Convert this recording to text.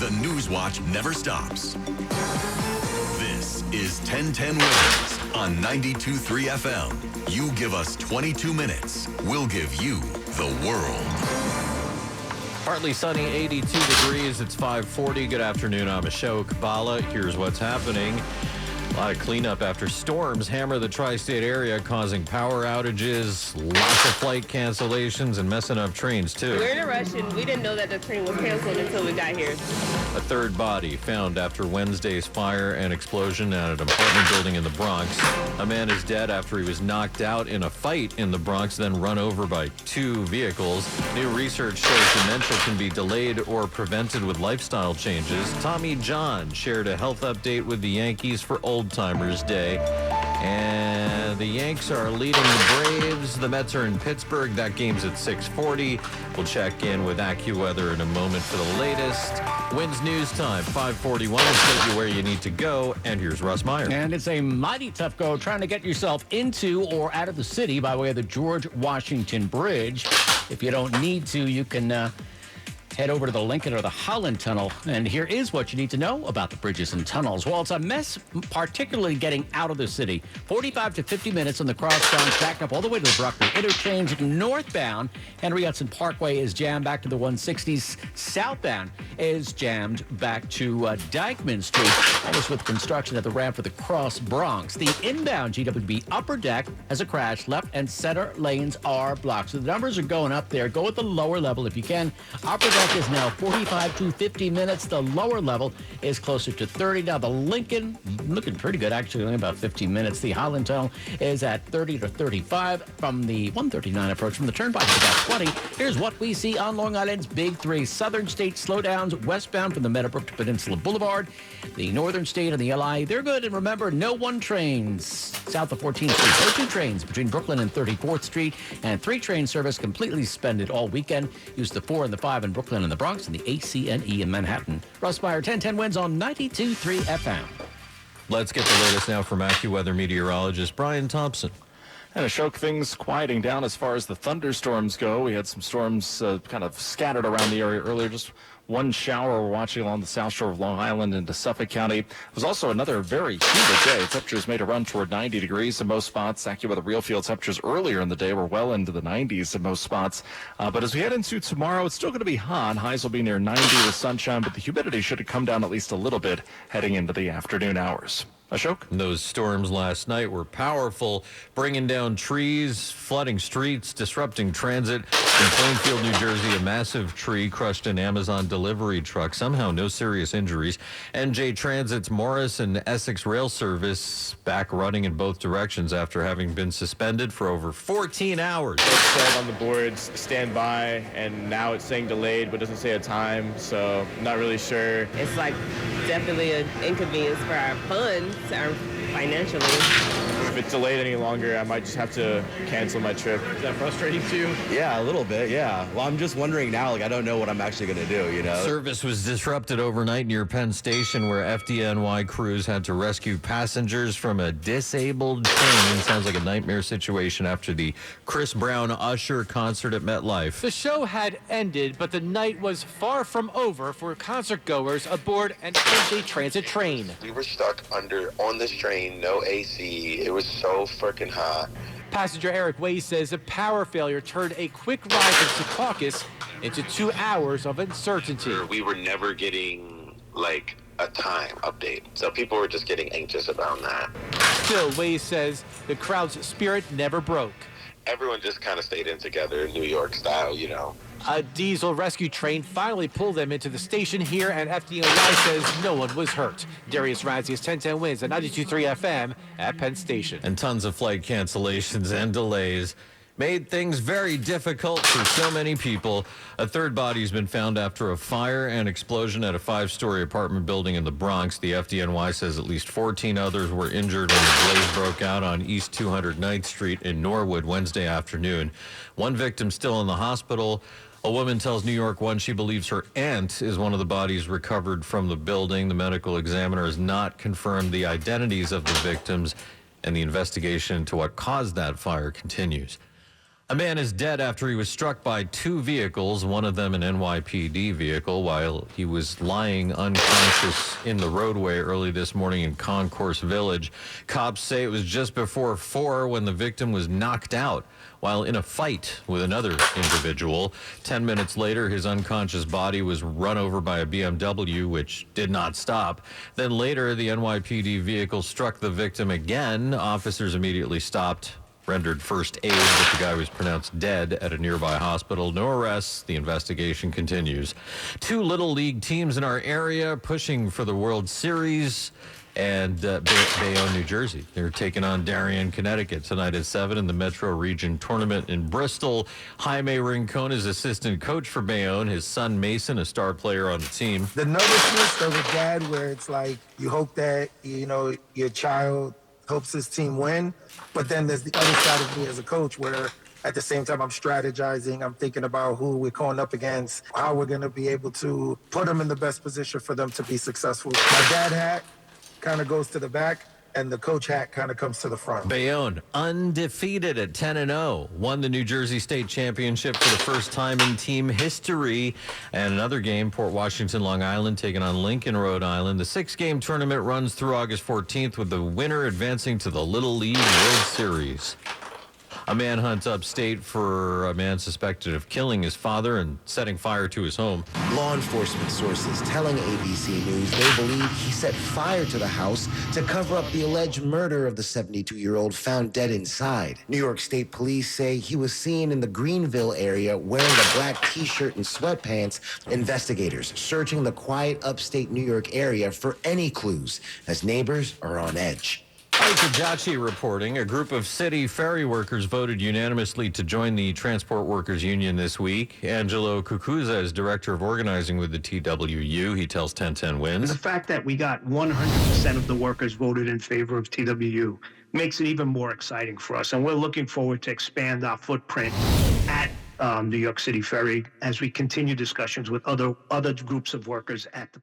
The News Watch never stops. This is 1010 Wins on 92.3 FM. You give us 22 minutes, we'll give you the world. Partly sunny, 82 degrees. It's 5:40. Good afternoon. I'm Ashok Bala. Here's what's happening. A lot of cleanup after storms hammer the tri-state area, causing power outages, lots of flight cancellations, and messing up trains, too. We're in a rush, and we didn't know that the train was canceled until we got here. A third body found after Wednesday's fire and explosion at an apartment building in the Bronx. A man is dead after he was knocked out in a fight in the Bronx, then run over by two vehicles. New research shows dementia can be delayed or prevented with lifestyle changes. Tommy John shared a health update with the Yankees for Old Timers Day. And the Yanks are leading the Braves. The Mets are in Pittsburgh. That game's at 6:40. We'll check in with AccuWeather in a moment for the latest. Wins News Time, 5:41. It'll take you where you need to go. And here's Russ Meyer. And it's a mighty tough go trying to get yourself into or out of the city by way of the George Washington Bridge. If you don't need to, you can head over to the Lincoln or the Holland Tunnel. And here is what you need to know about the bridges and tunnels. Well, it's a mess, particularly getting out of the city. 45 to 50 minutes on the crossbound, backed up all the way to the Bruckner interchange. Northbound, Henry Hudson Parkway is jammed back to the 160s. Southbound is jammed back to Dyckman Street, almost with construction at the ramp for the Cross Bronx. The inbound GWB upper deck has a crash. Left and center lanes are blocked. So the numbers are going up there. Go at the lower level if you can. Upper deck is now 45 to 50 minutes. The lower level is closer to 30. Now the Lincoln, looking pretty good, actually, only about 15 minutes. The Holland Tunnel is at 30 to 35 from the 139 approach. From the turnpike to about 20. Here's what we see on Long Island's Big Three. Southern State slowdowns westbound from the Meadowbrook to Peninsula Boulevard. The Northern State and the LI, they're good. And remember, no one trains south of 14th Street. No two trains between Brooklyn and 34th Street. And 3 train service completely suspended all weekend. Use the 4 and the 5 in Brooklyn and the Bronx, and the ACNE in Manhattan. Russ Meyer, 1010 Wins on 92.3 FM. Let's get the latest now from AccuWeather meteorologist Brian Thompson. And Ashok, things quieting down as far as the thunderstorms go. We had some storms kind of scattered around the area earlier. Just one shower we're watching along the south shore of Long Island into Suffolk County. It was also another very humid day. Temperatures made a run toward 90 degrees in most spots. AccuWeather real field temperatures earlier in the day were well into the 90s in most spots. But as we head into tomorrow, it's still going to be hot. Highs will be near 90 with sunshine, but the humidity should come down at least a little bit heading into the afternoon hours. Ashok? Those storms last night were powerful, bringing down trees, flooding streets, disrupting transit. In Plainfield, New Jersey, a massive tree crushed an Amazon delivery truck. Somehow, no serious injuries. NJ Transit's Morris and Essex rail service back running in both directions after having been suspended for over 14 hours. It said on the boards, stand by, and now it's saying delayed, but doesn't say a time, so I'm not really sure. It's like definitely an inconvenience for our funds, our financially. If it's delayed any longer, I might just have to cancel my trip. Is that frustrating too? Yeah, a little bit, yeah. Well, I'm just wondering now, I don't know what I'm actually going to do, you know? Service was disrupted overnight near Penn Station, where FDNY crews had to rescue passengers from a disabled train. Sounds like a nightmare situation after the Chris Brown Usher concert at MetLife. The show had ended, but the night was far from over for concert goers aboard an NJ Transit train. We were stuck on this train, no AC. It was so freaking hot. Passenger Eric Way says a power failure turned a quick ride from Secaucus into 2 hours of uncertainty. We were never getting, a time update. So people were just getting anxious about that. Still, Way says the crowd's spirit never broke. Everyone just kind of stayed in together, New York style, you know. A diesel rescue train finally pulled them into the station here, and FDNY says no one was hurt. Darius Radzius, 1010 Wins at 92.3 FM at Penn Station. And tons of flight cancellations and delays made things very difficult for so many people. A third body has been found after a fire and explosion at a 5-story apartment building in the Bronx. The FDNY says at least 14 others were injured when the blaze broke out on East 209th Street in Norwood Wednesday afternoon. One victim still in the hospital. A woman tells New York One she believes her aunt is one of the bodies recovered from the building. The medical examiner has not confirmed the identities of the victims, and the investigation into what caused that fire continues. A man is dead after he was struck by two vehicles, one of them an NYPD vehicle, while he was lying unconscious in the roadway early this morning in Concourse Village. Cops say it was just before 4 when the victim was knocked out while in a fight with another individual. 10 minutes later, his unconscious body was run over by a BMW, which did not stop. Then later, the NYPD vehicle struck the victim again. Officers immediately stopped, rendered first aid, but the guy was pronounced dead at a nearby hospital. No arrests. The investigation continues. 2 Little League teams in our area pushing for the World Series, and Bayonne, New Jersey. They're taking on Darien, Connecticut tonight at 7 in the Metro Region Tournament in Bristol. Jaime Rincon is assistant coach for Bayonne. His son Mason, a star player on the team. The nervousness of a dad, where it's like you hope that your child hopes his team win, but then there's the other side of me as a coach where at the same time I'm strategizing, I'm thinking about who we're going up against, how we're going to be able to put them in the best position for them to be successful. My dad hat kind of goes to the back, and the coach hat kind of comes to the front. Bayonne, undefeated at 10-0, won the New Jersey State Championship for the first time in team history. And another game, Port Washington, Long Island, taking on Lincoln, Rhode Island. The 6-game tournament runs through August 14th, with the winner advancing to the Little League World Series. A manhunt upstate for a man suspected of killing his father and setting fire to his home. Law enforcement sources telling ABC News they believe he set fire to the house to cover up the alleged murder of the 72-year-old found dead inside. New York State Police say he was seen in the Greenville area wearing a black T-shirt and sweatpants. Investigators searching the quiet upstate New York area for any clues as neighbors are on edge. Ike Ajachi reporting. A group of city ferry workers voted unanimously to join the Transport Workers Union this week. Angelo Cucuzza is director of organizing with the TWU. He tells 1010 Wins. The fact that we got 100% of the workers voted in favor of TWU makes it even more exciting for us. And we're looking forward to expand our footprint at New York City Ferry as we continue discussions with other groups of workers at the